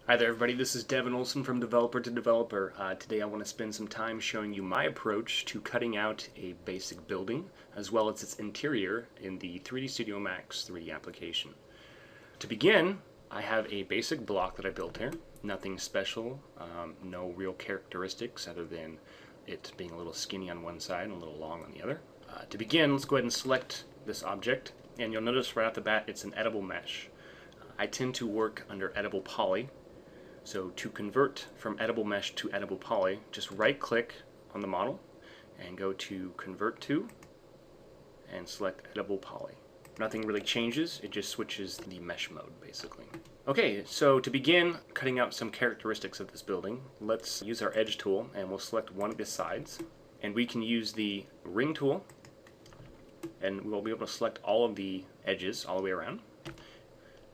Hi there everybody, this is Devin Olson from Developer to Developer. Today I want to spend some time showing you my approach to cutting out a basic building as well as its interior in the 3D Studio Max 3D application. To begin, I have a basic block that I built here. Nothing special, no real characteristics other than it being a little skinny on one side and a little long on the other. To begin, let's go ahead and select this object, and you'll notice right off the bat it's an editable mesh. I tend to work under editable poly. So to convert from editable mesh to editable poly, just right click on the model and go to convert to and select editable poly. Nothing really changes, it just switches the mesh mode basically. Okay, so to begin cutting out some characteristics of this building, let's use our edge tool and we'll select one of the sides, and we can use the ring tool and we'll be able to select all of the edges all the way around.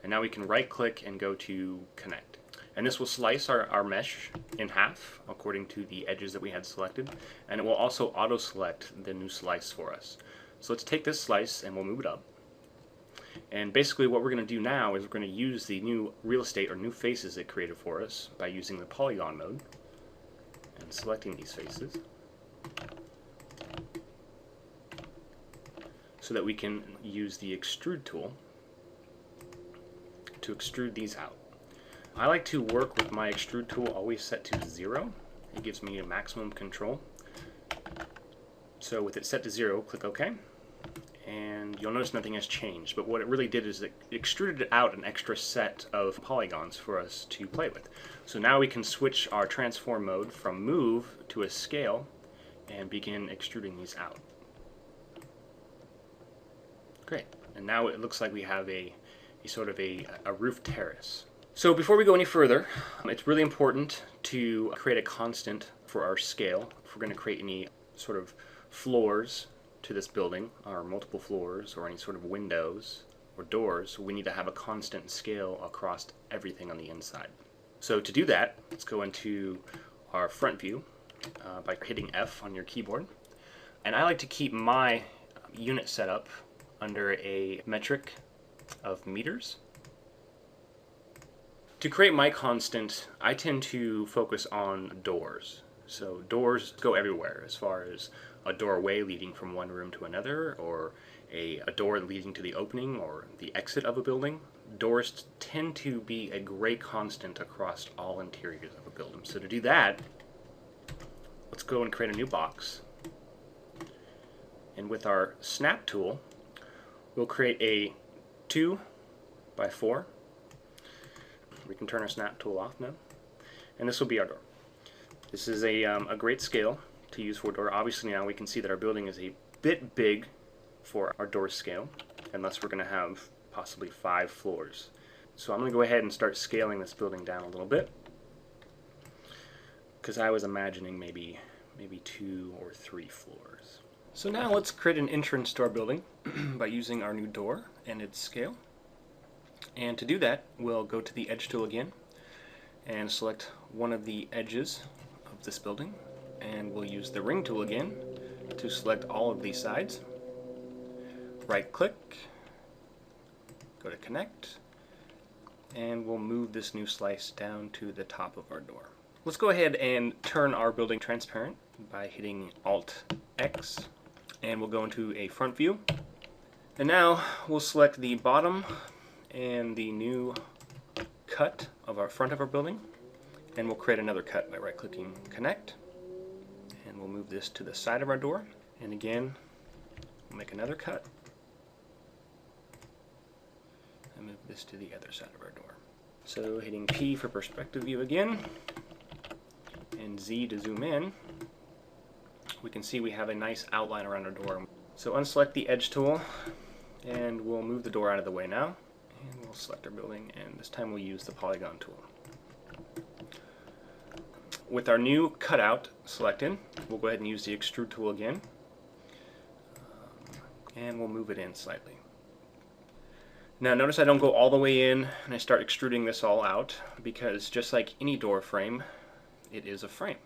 And now we can right click and go to connect. And this will slice our mesh in half according to the edges that we had selected, and it will also auto select the new slice for us. So let's take this slice and we'll move it up. And basically what we're going to do now is we're going to use the new real estate or new faces it created for us by using the polygon mode and selecting these faces so that we can use the extrude tool to extrude these out. I like to work with my extrude tool always set to 0. It gives me a maximum control. So with it set to 0, click OK, and you'll notice nothing has changed, but what it really did is it extruded out an extra set of polygons for us to play with. So now we can switch our transform mode from move to a scale and begin extruding these out. Great, and now it looks like we have a sort of a roof terrace. So before we go any further, it's really important to create a constant for our scale. If we're going to create any sort of floors to this building, or multiple floors, or any sort of windows or doors, we need to have a constant scale across everything on the inside. So to do that, let's go into our front view by hitting F on your keyboard. And I like to keep my unit set up under a metric of meters. To create my constant, I tend to focus on doors. So doors go everywhere, as far as a doorway leading from one room to another, or a door leading to the opening or the exit of a building. Doors tend to be a great constant across all interiors of a building. So to do that, let's go and create a new box. And with our snap tool, we'll create a 2 by 4. We can turn our snap tool off now, and this will be our door. This is a great scale to use for a door. Obviously now we can see that our building is a bit big for our door scale, and thus we're going to have possibly 5 floors. So I'm going to go ahead and start scaling this building down a little bit, because I was imagining maybe 2 or 3 floors. So now let's create an entrance to our building by using our new door and its scale. And to do that, we'll go to the edge tool again and select one of the edges of this building, and we'll use the ring tool again to select all of these sides. Right click, go to connect, and we'll move this new slice down to the top of our door. Let's go ahead and turn our building transparent by hitting Alt X, and we'll go into a front view. And now we'll select the bottom and the new cut of our front of our building, and we'll create another cut by right clicking connect, and we'll move this to the side of our door, and again we'll make another cut and move this to the other side of our door. So hitting P for perspective view again and Z to zoom in, we can see we have a nice outline around our door. So unselect the edge tool and we'll move the door out of the way now. And we'll select our building, and this time we'll use the polygon tool. With our new cutout selected, we'll go ahead and use the extrude tool again, and we'll move it in slightly. Now notice I don't go all the way in and I start extruding this all out, because just like any door frame, it is a frame.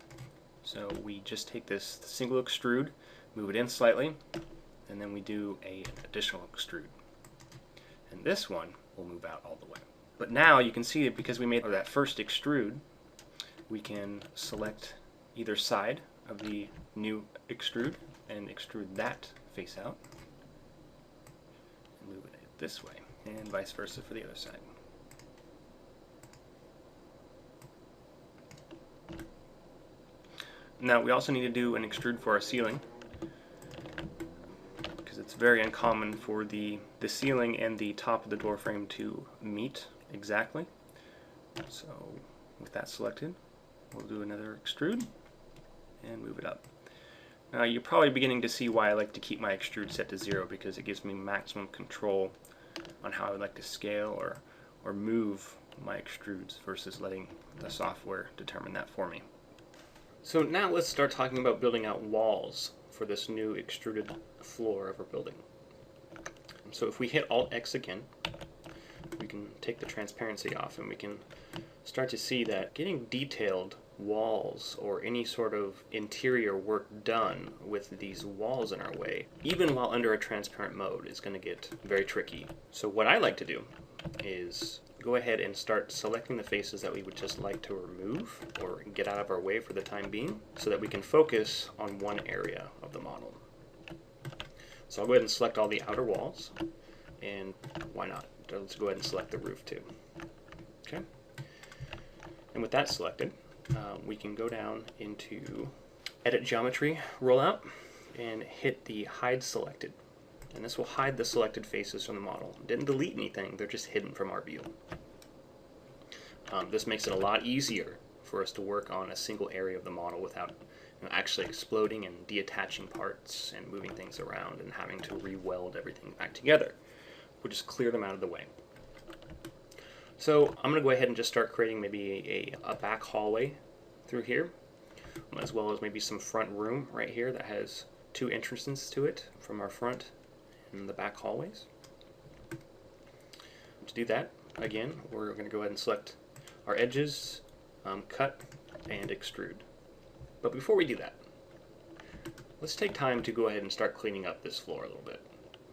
So we just take this single extrude, move it in slightly, and then we do an additional extrude. And this one will move out all the way. But now you can see it because we made that first extrude, we can select either side of the new extrude and extrude that face out and move it this way, and vice versa for the other side. Now we also need to do an extrude for our ceiling, because it's very uncommon for the ceiling and the top of the door frame to meet exactly. So with that selected, we'll do another extrude and move it up. Now you're probably beginning to see why I like to keep my extrude set to 0, because it gives me maximum control on how I would like to scale or move my extrudes versus letting the software determine that for me. So now let's start talking about building out walls for this new extruded floor of our building. So if we hit Alt-X again, we can take the transparency off and we can start to see that getting detailed walls or any sort of interior work done with these walls in our way, even while under a transparent mode, is going to get very tricky. So what I like to do is go ahead and start selecting the faces that we would just like to remove or get out of our way for the time being, so that we can focus on one area of the model. So I'll go ahead and select all the outer walls, and why not? Let's go ahead and select the roof too. Okay. And with that selected, we can go down into Edit Geometry Rollout and hit the Hide Selected. And this will hide the selected faces from the model. Didn't delete anything, they're just hidden from our view. This makes it a lot easier for us to work on a single area of the model without actually exploding and deattaching parts and moving things around and having to re-weld everything back together. We'll just clear them out of the way. So I'm going to go ahead and just start creating maybe a back hallway through here, as well as maybe some front room right here that has 2 entrances to it from our front and the back hallways. To do that, again, we're going to go ahead and select our edges, cut, and extrude. But before we do that, let's take time to go ahead and start cleaning up this floor a little bit.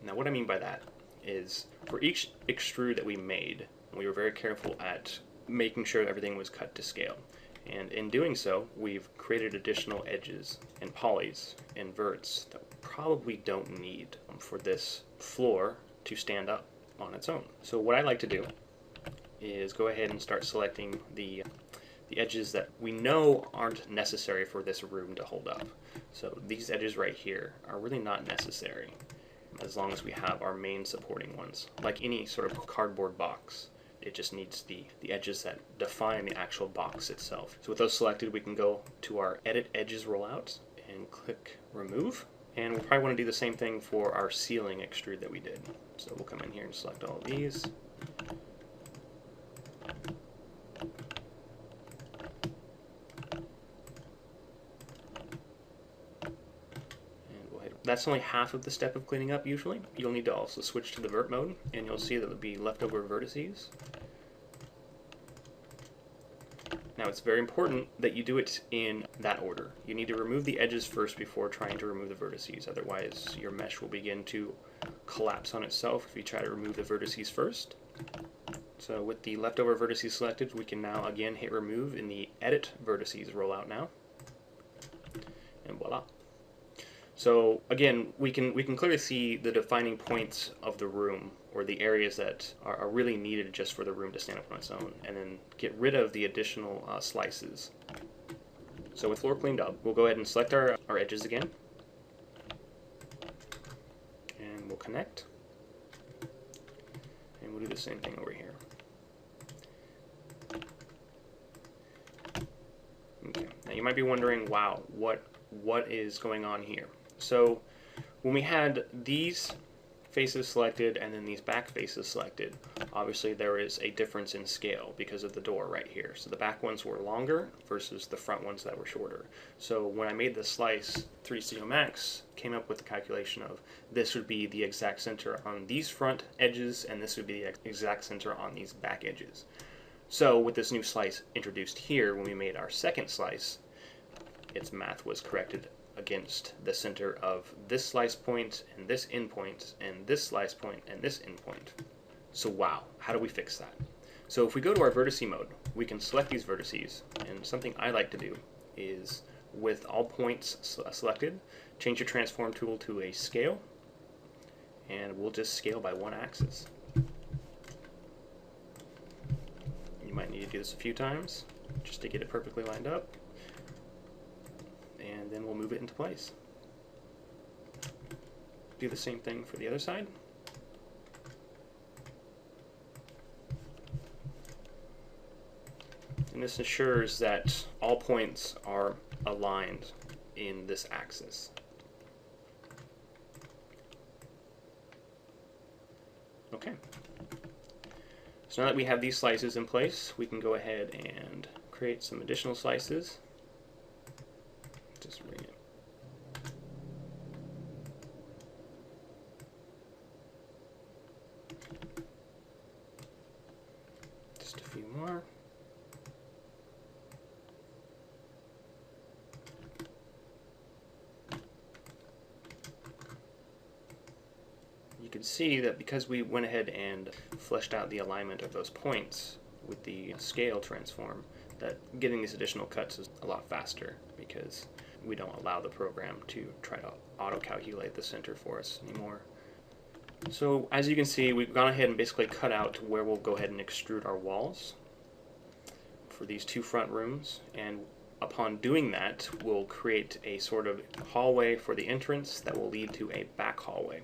Now what I mean by that is, for each extrude that we made, we were very careful at making sure everything was cut to scale. And in doing so, we've created additional edges and polys and verts that we probably don't need for this floor to stand up on its own. So what I like to do is go ahead and start selecting the edges that we know aren't necessary for this room to hold up. So these edges right here are really not necessary as long as we have our main supporting ones. Like any sort of cardboard box, it just needs the edges that define the actual box itself. So with those selected, we can go to our Edit Edges Rollout and click Remove. And we'll probably want to do the same thing for our ceiling extrude that we did. So we'll come in here and select all of these. That's only half of the step of cleaning up usually. You'll need to also switch to the vert mode, and you'll see that there'll be leftover vertices. Now it's very important that you do it in that order. You need to remove the edges first before trying to remove the vertices, otherwise your mesh will begin to collapse on itself if you try to remove the vertices first. So with the leftover vertices selected, we can now again hit remove in the Edit Vertices rollout now, and voila. So again, we can clearly see the defining points of the room, or the areas that are really needed just for the room to stand up on its own, and then get rid of the additional slices. So with floor cleaned up, we'll go ahead and select our edges again, and we'll connect, and we'll do the same thing over here. Okay. Now you might be wondering, wow, what is going on here? So when we had these faces selected and then these back faces selected, obviously there is a difference in scale because of the door right here. So the back ones were longer versus the front ones that were shorter. So when I made the slice, 3D Studio Max came up with the calculation of this would be the exact center on these front edges, and this would be the exact center on these back edges. So with this new slice introduced here, when we made our second slice, its math was corrected against the center of this slice point and this end point and this slice point and this end point. So wow, how do we fix that? So if we go to our vertice mode, we can select these vertices, and something I like to do is, with all points selected, change your transform tool to a scale, and we'll just scale by one axis. You might need to do this a few times just to get it perfectly lined up, and then we'll move it into place. Do the same thing for the other side. And this ensures that all points are aligned in this axis. Okay. So now that we have these slices in place, we can go ahead and create some additional slices. Just bring it. Just a few more. You can see that because we went ahead and fleshed out the alignment of those points with the scale transform, that getting these additional cuts is a lot faster because we don't allow the program to try to auto-calculate the center for us anymore. So as you can see, we've gone ahead and basically cut out where we'll go ahead and extrude our walls for these two front rooms, and upon doing that, we'll create a sort of hallway for the entrance that will lead to a back hallway.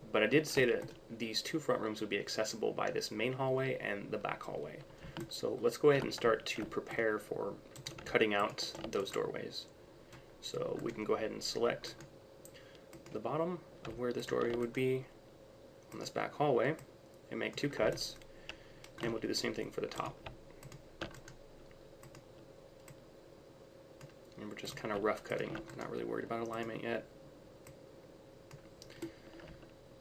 But I did say that these two front rooms would be accessible by this main hallway and the back hallway. So let's go ahead and start to prepare for cutting out those doorways. So we can go ahead and select the bottom of where this doorway would be on this back hallway and make two cuts, and we'll do the same thing for the top. And we're just kind of rough cutting, not really worried about alignment yet.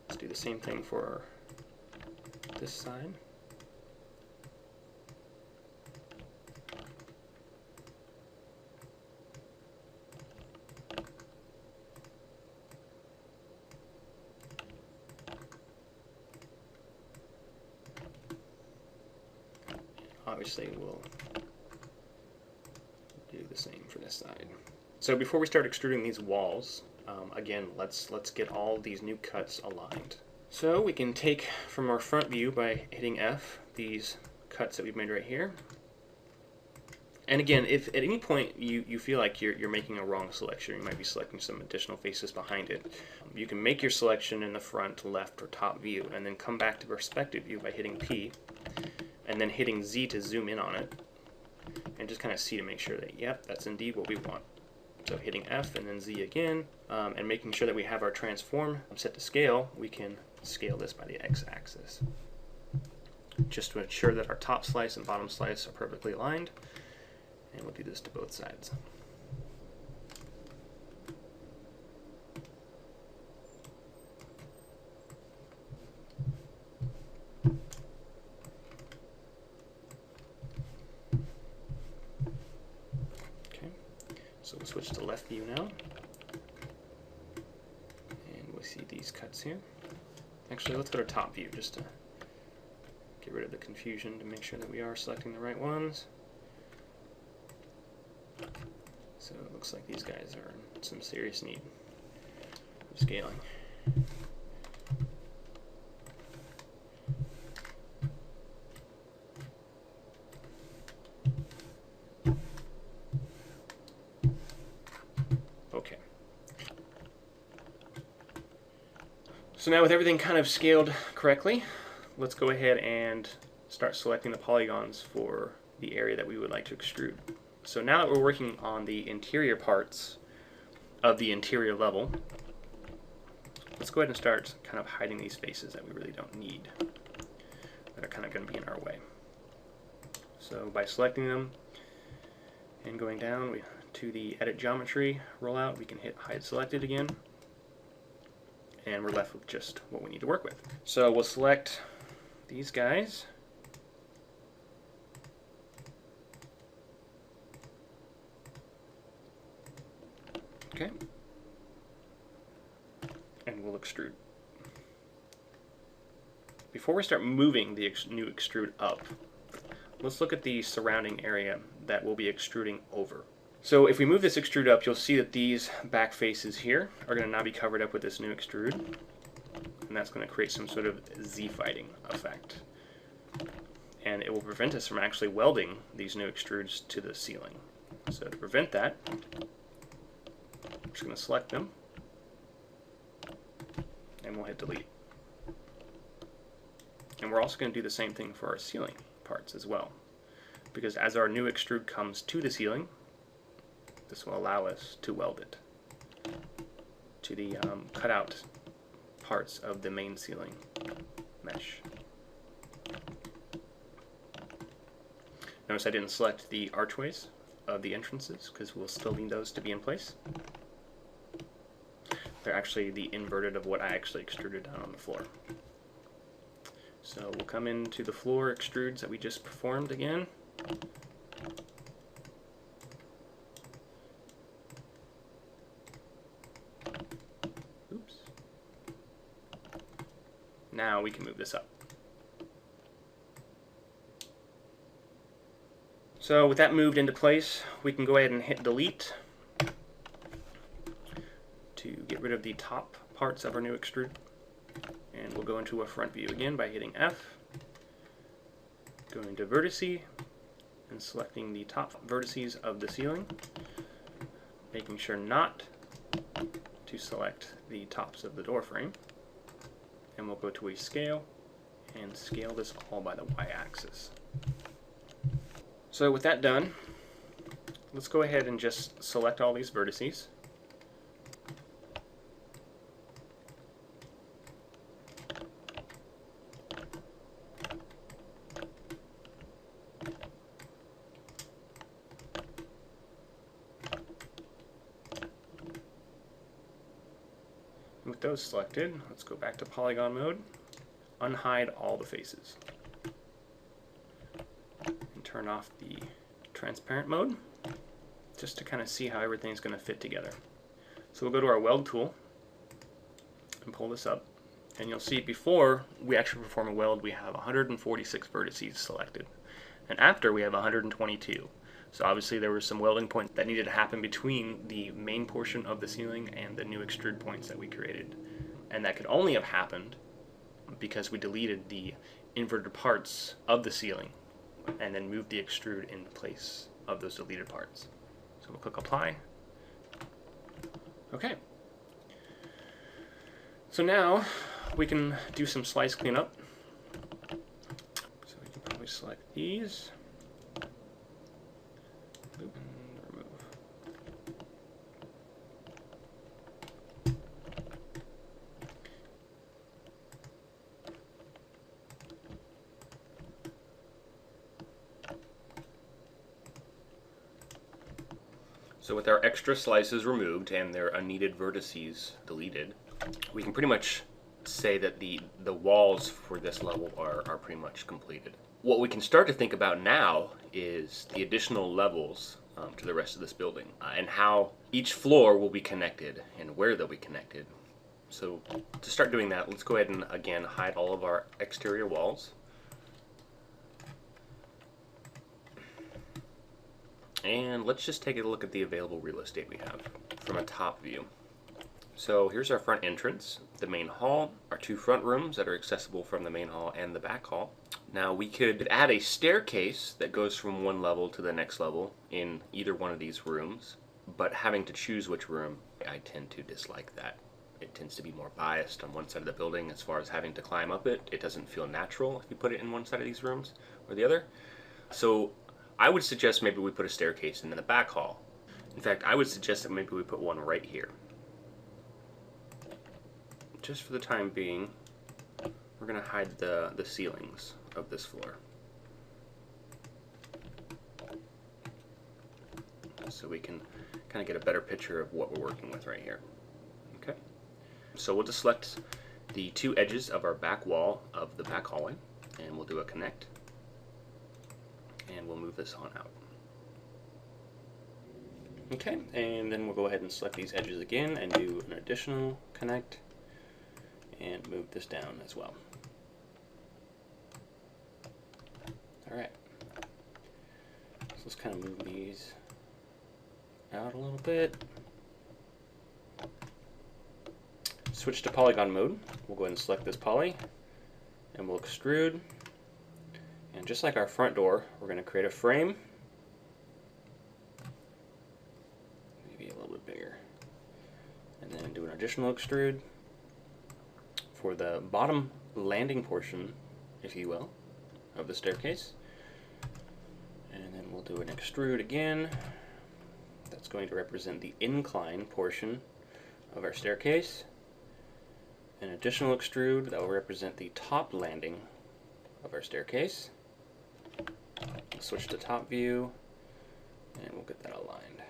Let's do the same thing for this side. Obviously, we'll do the same for this side. So before we start extruding these walls, again, let's get all these new cuts aligned. So we can take from our front view by hitting F these cuts that we've made right here. And again, if at any point you feel like you're making a wrong selection, you might be selecting some additional faces behind it, you can make your selection in the front, left, or top view, and then come back to perspective view by hitting P, and then hitting Z to zoom in on it, and just kind of see to make sure that, yep, that's indeed what we want. So hitting F and then Z again, and making sure that we have our transform set to scale, we can scale this by the X-axis. Just to ensure that our top slice and bottom slice are perfectly aligned, and we'll do this to both sides. So we'll switch to left view now, and we'll see these cuts here. Actually, let's go to top view just to get rid of the confusion, to make sure that we are selecting the right ones. So it looks like these guys are in some serious need of scaling. So now with everything kind of scaled correctly, let's go ahead and start selecting the polygons for the area that we would like to extrude. So now that we're working on the interior parts of the interior level, let's go ahead and start kind of hiding these faces that we really don't need, that are kind of going to be in our way. So by selecting them and going down to the Edit Geometry rollout, we can hit Hide Selected again, and we're left with just what we need to work with. So we'll select these guys. Okay. And we'll extrude. before we start moving the new extrude up, let's look at the surrounding area that we'll be extruding over. So if we move this extrude up, you'll see that these back faces here are going to now be covered up with this new extrude, and that's going to create some sort of Z-fighting effect. And it will prevent us from actually welding these new extrudes to the ceiling. So to prevent that, I'm just going to select them, and we'll hit delete. And we're also going to do the same thing for our ceiling parts as well, because as our new extrude comes to the ceiling, this will allow us to weld it to the cutout parts of the main ceiling mesh. Notice I didn't select the archways of the entrances because we'll still need those to be in place. They're actually the inverted of what I actually extruded down on the floor. So we'll come into the floor extrudes that we just performed again. Oops. Now we can move this up. So with that moved into place, we can go ahead and hit delete to get rid of the top parts of our new extrude. And we'll go into a front view again by hitting F, going to vertice, and selecting the top vertices of the ceiling, making sure not to select the tops of the door frame. And we'll go to a scale and scale this all by the y-axis. So with that done, let's go ahead and just select all these vertices. With those selected, let's go back to polygon mode, unhide all the faces, and turn off the transparent mode just to kind of see how everything's going to fit together. So we'll go to our weld tool and pull this up, and you'll see before we actually perform a weld we have 146 vertices selected, and after we have 122. So obviously there were some welding points that needed to happen between the main portion of the ceiling and the new extrude points that we created. And that could only have happened because we deleted the inverted parts of the ceiling and then moved the extrude in place of those deleted parts. So we'll click apply. Okay. So now we can do some slice cleanup. So we can probably select these. And remove. So with our extra slices removed and their unneeded vertices deleted, we can pretty much say that the walls for this level are pretty much completed. What we can start to think about now is the additional levels to the rest of this building and how each floor will be connected and where they'll be connected. So to start doing that, let's go ahead and again hide all of our exterior walls. And let's just take a look at the available real estate we have from a top view. So here's our front entrance, the main hall, our two front rooms that are accessible from the main hall and the back hall. Now we could add a staircase that goes from one level to the next level in either one of these rooms, but having to choose which room, I tend to dislike that. It tends to be more biased on one side of the building as far as having to climb up it. It doesn't feel natural if you put it in one side of these rooms or the other. So I would suggest maybe we put a staircase in the back hall. In fact, I would suggest that maybe we put one right here. Just for the time being, we're going to hide the ceilings of this floor, so we can kind of get a better picture of what we're working with right here. Okay, so we'll just select the two edges of our back wall of the back hallway, and we'll do a connect, and we'll move this on out. Okay, and then we'll go ahead and select these edges again and do an additional connect and move this down as well. Alright, so let's kind of move these out a little bit. Switch to polygon mode. We'll go ahead and select this poly, and we'll extrude. And just like our front door, we're going to create a frame. Maybe a little bit bigger. And then do an additional extrude for the bottom landing portion, if you will, of the staircase. And then we'll do an extrude again. That's going to represent the incline portion of our staircase. An additional extrude that will represent the top landing of our staircase. Switch to top view, and we'll get that aligned.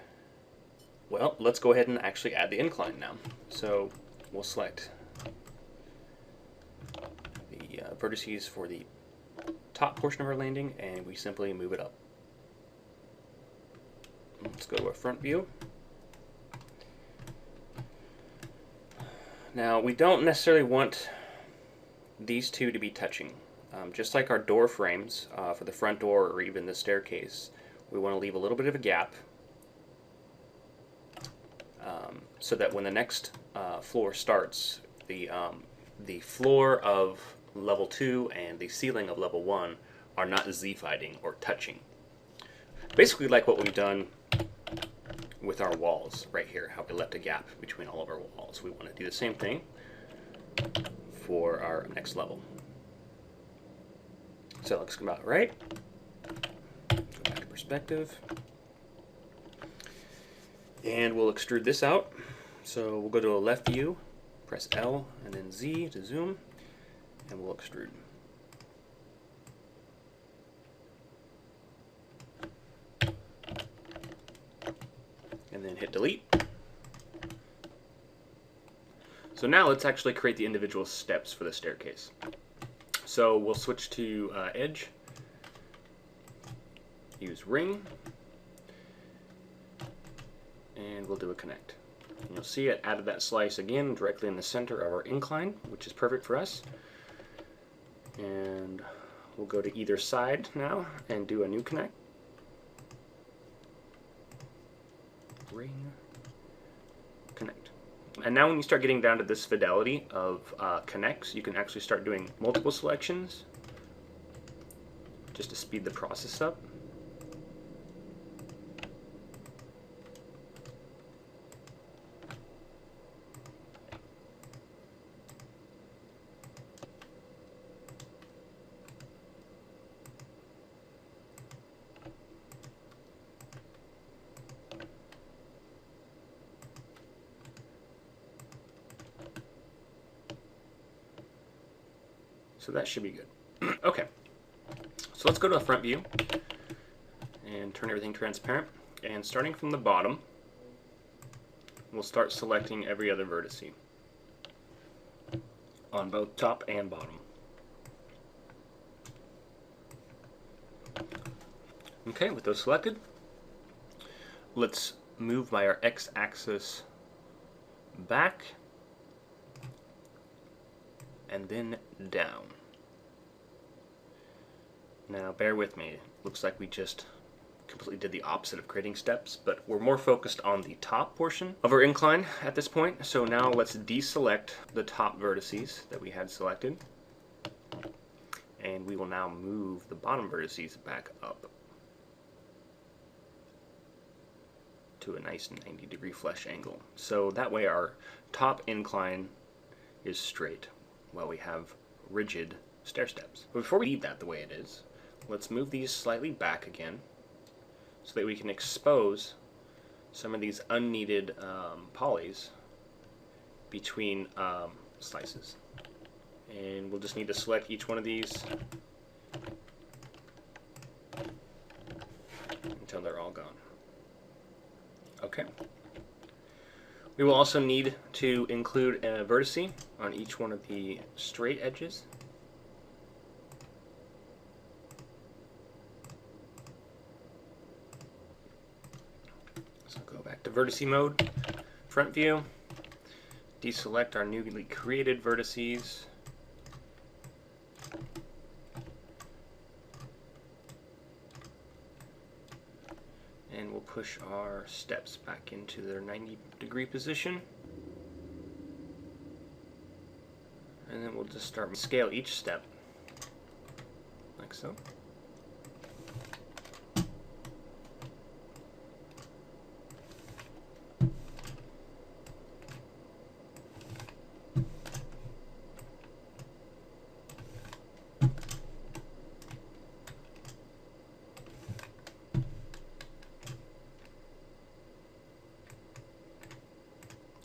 Well, let's go ahead and actually add the incline now. So we'll select the vertices for the top portion of our landing, and we simply move it up. Let's go to our front view. Now, we don't necessarily want these two to be touching. Just like our door frames for the front door or even the staircase, we want to leave a little bit of a gap so that when the next floor starts, the floor of level 2 and the ceiling of level 1 are not Z-fighting or touching. Basically like what we've done with our walls right here, how we left a gap between all of our walls. We want to do the same thing for our next level. So that looks about right. Go back to perspective. And we'll extrude this out. So we'll go to a left view, press L and then Z to zoom, and we'll extrude. And then hit delete. So now let's actually create the individual steps for the staircase. So we'll switch to edge, use ring, and we'll do a connect. And you'll see it added that slice again directly in the center of our incline, which is perfect for us. And we'll go to either side now and do a new connect. Ring, connect. And now when you start getting down to this fidelity of connects, you can actually start doing multiple selections just to speed the process up. So that should be good. Okay, so let's go to a front view and turn everything transparent. And starting from the bottom, we'll start selecting every other vertice on both top and bottom. Okay, with those selected, let's move by our x-axis back and then down. Now bear with me, it looks like we just completely did the opposite of creating steps, but we're more focused on the top portion of our incline at this point. So now let's deselect the top vertices that we had selected, and we will now move the bottom vertices back up to a nice 90-degree flush angle. So that way our top incline is straight while we have rigid stair steps. But before we leave that the way it is, let's move these slightly back again so that we can expose some of these unneeded polys between slices. And we'll just need to select each one of these until they're all gone. Okay. We will also need to include a vertice on each one of the straight edges. So go back to vertice mode, front view, deselect our newly created vertices, And we'll push our steps back into their 90-degree position. And then we'll just start to scale each step, like so.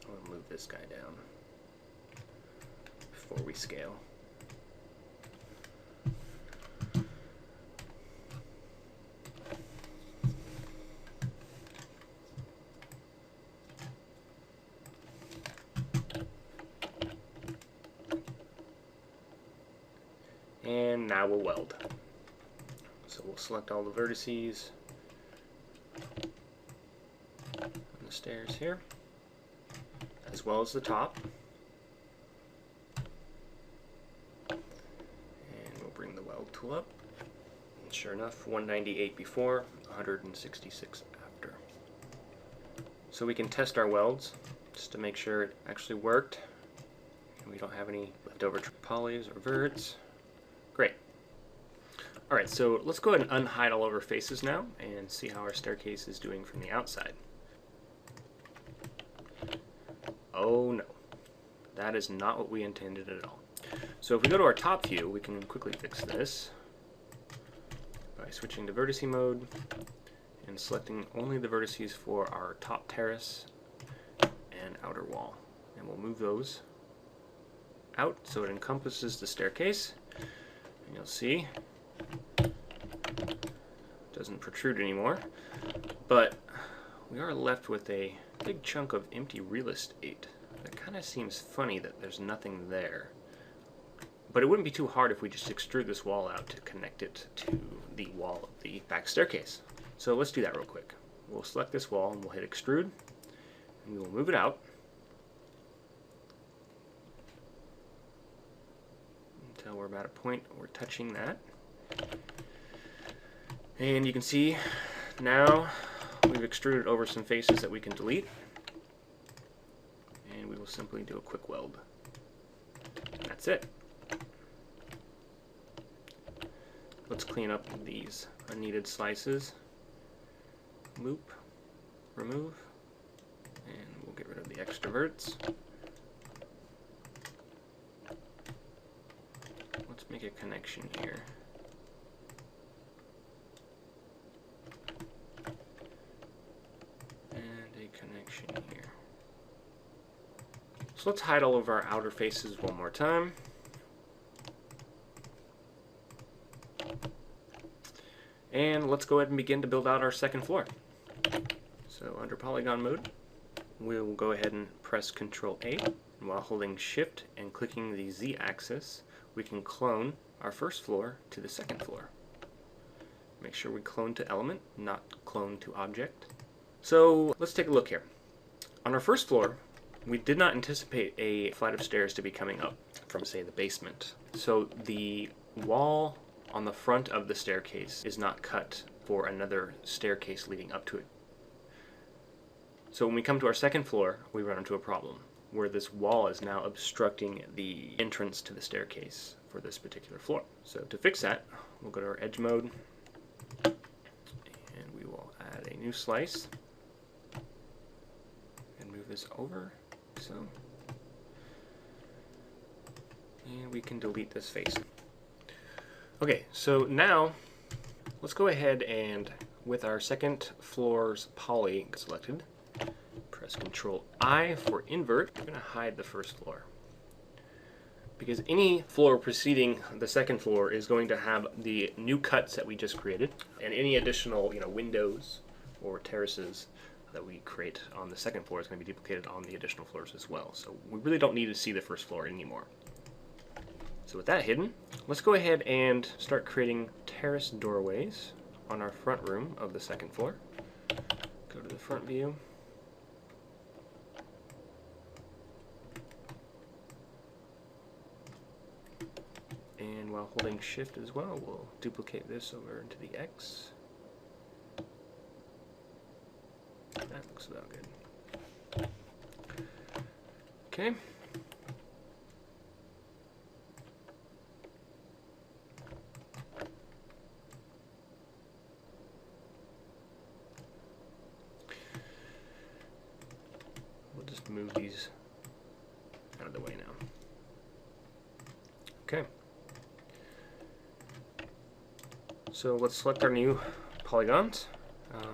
I'll move this guy down before we scale. And now we'll weld. So we'll select all the vertices on the stairs here, as well as the top. And we'll bring the weld tool up. And sure enough, 198 before, 166 after. So we can test our welds just to make sure it actually worked and we don't have any leftover polys or verts. Great. Alright, so let's go ahead and unhide all of our faces now and see how our staircase is doing from the outside. Oh no, that is not what we intended at all. So if we go to our top view, we can quickly fix this by switching to vertice mode and selecting only the vertices for our top terrace and outer wall. And we'll move those out so it encompasses the staircase. And you'll see it doesn't protrude anymore, but we are left with a big chunk of empty real estate. It kind of seems funny that there's nothing there, but it wouldn't be too hard if we just extrude this wall out to connect it to the wall of the back staircase. So let's do that real quick. We'll select this wall and we'll hit extrude, and we will move it out until we're about a point we're touching that. And you can see now we've extruded over some faces that we can delete, and we will simply do a quick weld. And that's it. Let's clean up these unneeded slices. Loop, remove, and we'll get rid of the extroverts. Let's make a connection here. Connection here. So let's hide all of our outer faces one more time. And let's go ahead and begin to build out our second floor. So under polygon mode, we'll go ahead and press Ctrl A, and while holding Shift and clicking the Z axis, we can clone our first floor to the second floor. Make sure we clone to element, not clone to object. So let's take a look here. On our first floor, we did not anticipate a flight of stairs to be coming up from, say, the basement. So the wall on the front of the staircase is not cut for another staircase leading up to it. So when we come to our second floor, we run into a problem where this wall is now obstructing the entrance to the staircase for this particular floor. So to fix that, we'll go to our edge mode, and we will add a new slice. Move this over, so, and we can delete this face. Okay, so now let's go ahead and, with our second floor's poly selected, press Ctrl I for invert. We're going to hide the first floor, because any floor preceding the second floor is going to have the new cuts that we just created, and any additional windows or terraces that we create on the second floor is going to be duplicated on the additional floors as well. So we really don't need to see the first floor anymore. So with that hidden, let's go ahead and start creating terrace doorways on our front room of the second floor. Go to the front view. And while holding Shift as well, we'll duplicate this over into the X. That looks about good. Okay. We'll just move these out of the way now. Okay. So let's select our new polygons.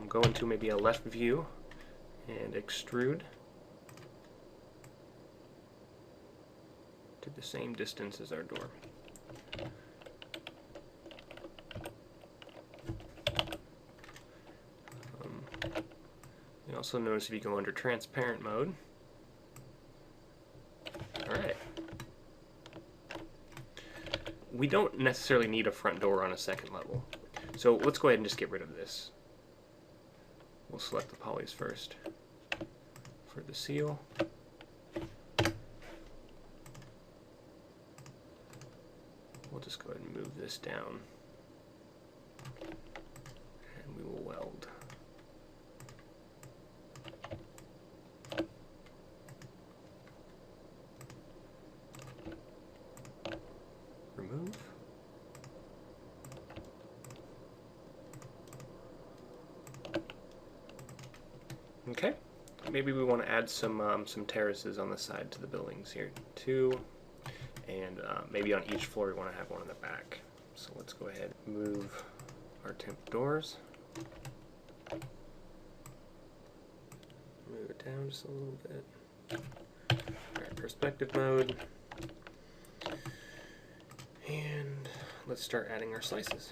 Go into maybe a left view and extrude to the same distance as our door. You also notice if you go under transparent mode. Alright. We don't necessarily need a front door on a second level. So let's go ahead and just get rid of this. We'll select the polys first for the seal. We'll just go ahead and move this down. And we will weld. Remove. Okay, maybe we want to add some terraces on the side to the buildings here too, and maybe on each floor we want to have one in the back. So let's go ahead and move our temp doors. Move it down just a little bit. Alright, perspective mode. And let's start adding our slices.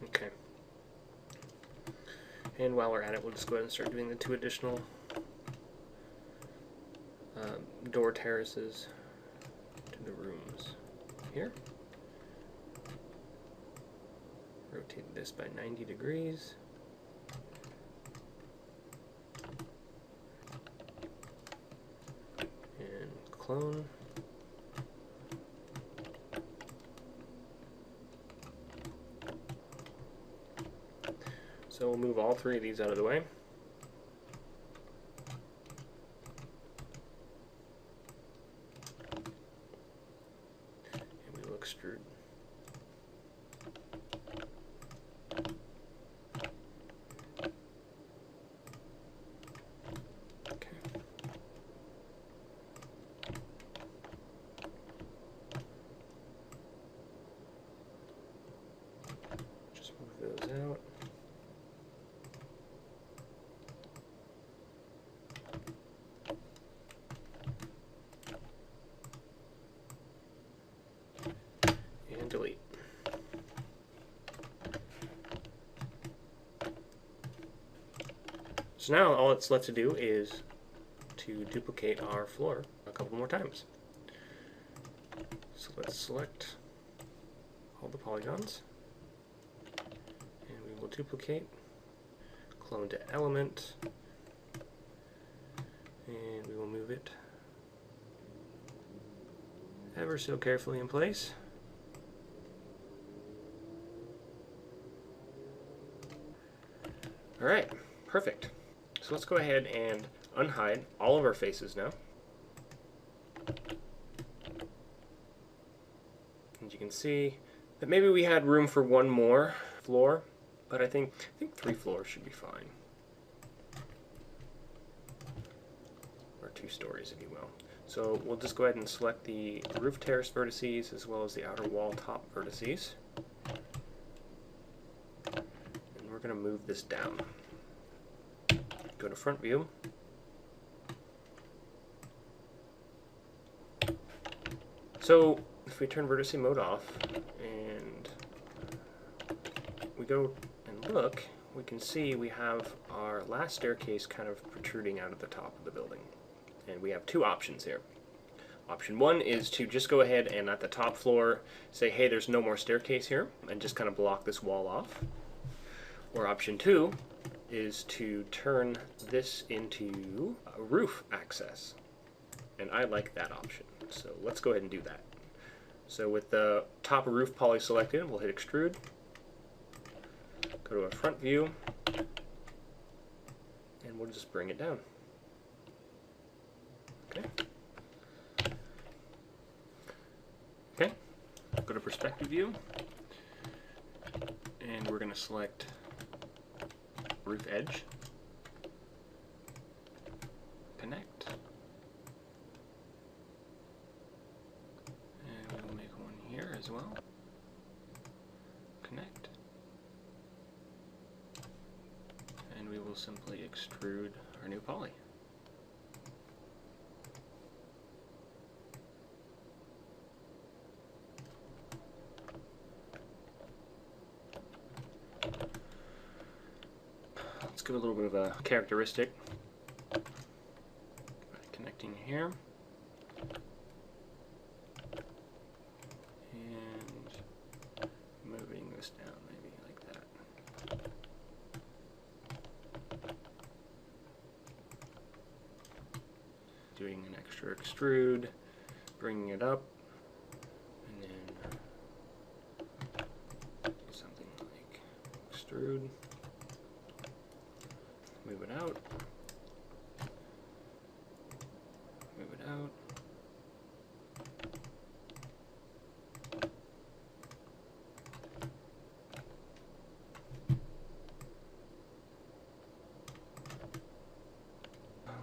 Okay. And while we're at it, we'll just go ahead and start doing the 2 additional door terraces to the rooms here. Rotate this by 90 degrees. And clone. So we'll move all 3 of these out of the way. And we will extrude. Okay. Just move those out. Delete. So now all it's left to do is to duplicate our floor a couple more times. So let's select all the polygons and we will duplicate, clone to element, and we will move it ever so carefully in place. Alright, perfect. So let's go ahead and unhide all of our faces now. As you can see, that maybe we had room for 1 more floor, but I think 3 floors should be fine. Or 2 stories, if you will. So we'll just go ahead and select the roof terrace vertices as well as the outer wall top vertices. We're going to move this down. Go to front view. So if we turn vertice mode off and we go and look, we can see we have our last staircase kind of protruding out of the top of the building. And we have 2 options here. Option 1 is to just go ahead and at the top floor say, hey, there's no more staircase here, and just kind of block this wall off. Or option 2 is to turn this into a roof access. And I like that option. So let's go ahead and do that. So with the top roof poly selected, we'll hit extrude, go to a front view, and we'll just bring it down. Okay. Okay, go to perspective view, and we're going to select roof edge, connect, and we'll make one here as well, connect, and we will simply extrude our new poly. Let's give a little bit of a characteristic. Connecting here. And moving this down maybe like that. Doing an extra extrude, bringing it up, and then something like extrude. Move it out. Move it out.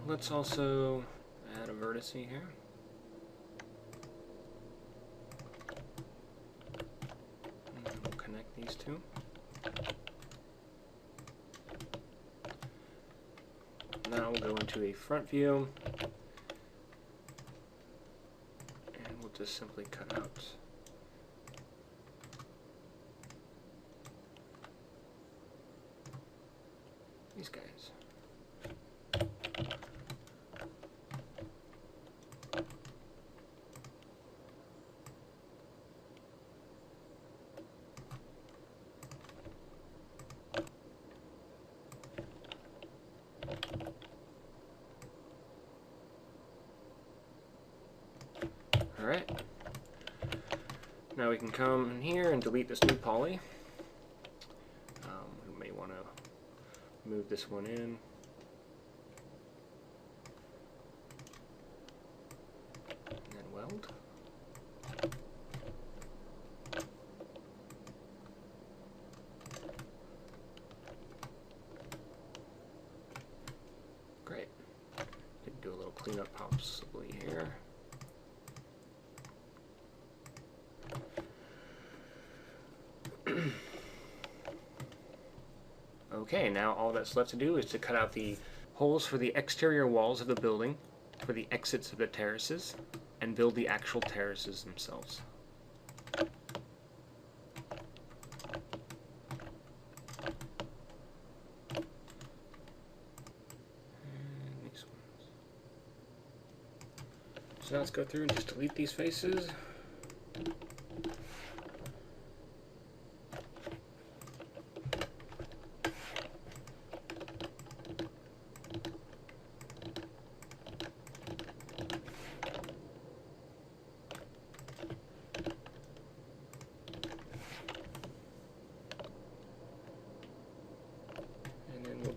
Let's also add a vertex here. And then we'll connect these two. Now we'll go into a front view, and we'll just simply cut out these guys. Alright, now we can come in here and delete this new poly. We may want to move this one in. And then weld. Great. Could do a little cleanup possibly here. Okay, now all that's left to do is to cut out the holes for the exterior walls of the building, for the exits of the terraces, and build the actual terraces themselves. And these ones. So now let's go through and just delete these faces.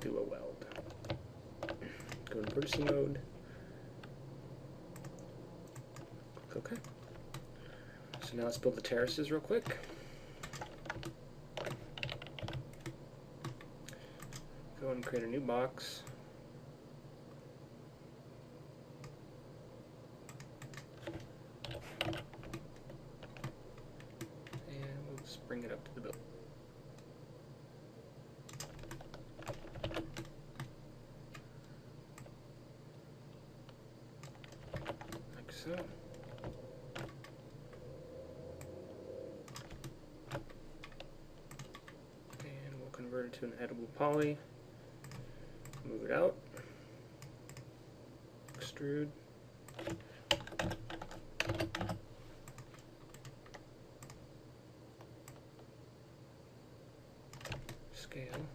Do a weld. Go to vertex mode. Okay. So now let's build the terraces real quick. Go and create a new box. And we'll just bring it up to the build. So. And we'll convert it to an edible poly. Move it out. Extrude. Scale.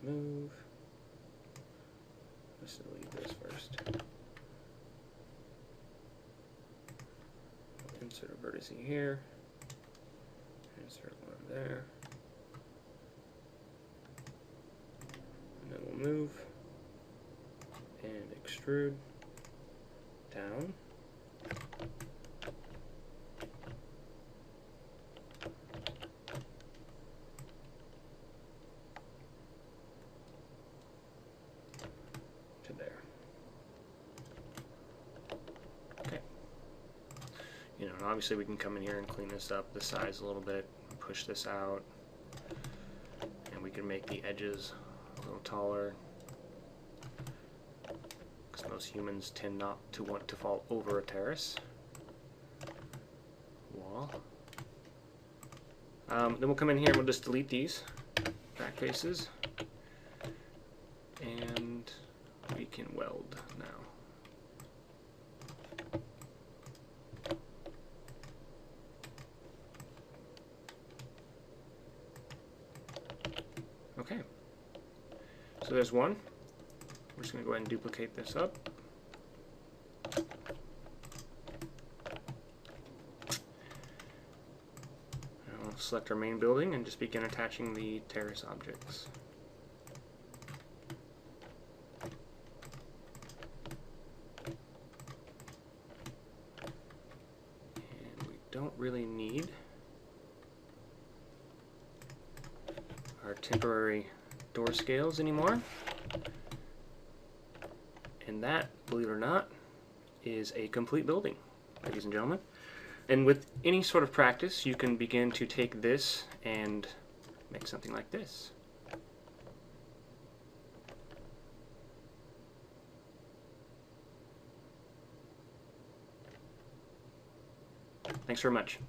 Move. Let's delete this first. see here. Insert one there. And then we'll move and extrude down. To there. Okay. You know, and obviously we can come in here and clean this up the size a little bit, push this out, and we can make the edges a little taller, because most humans tend not to want to fall over a terrace wall. Then we'll come in here and we'll just delete these back faces, and we can weld now. Okay, so there's one. We're just going to go ahead and duplicate this up. And we'll select our main building and just begin attaching the terrace objects. And we don't really need our temporary door scales anymore. And that, believe it or not, is a complete building, ladies and gentlemen. And with any sort of practice, you can begin to take this and make something like this. Thanks very much.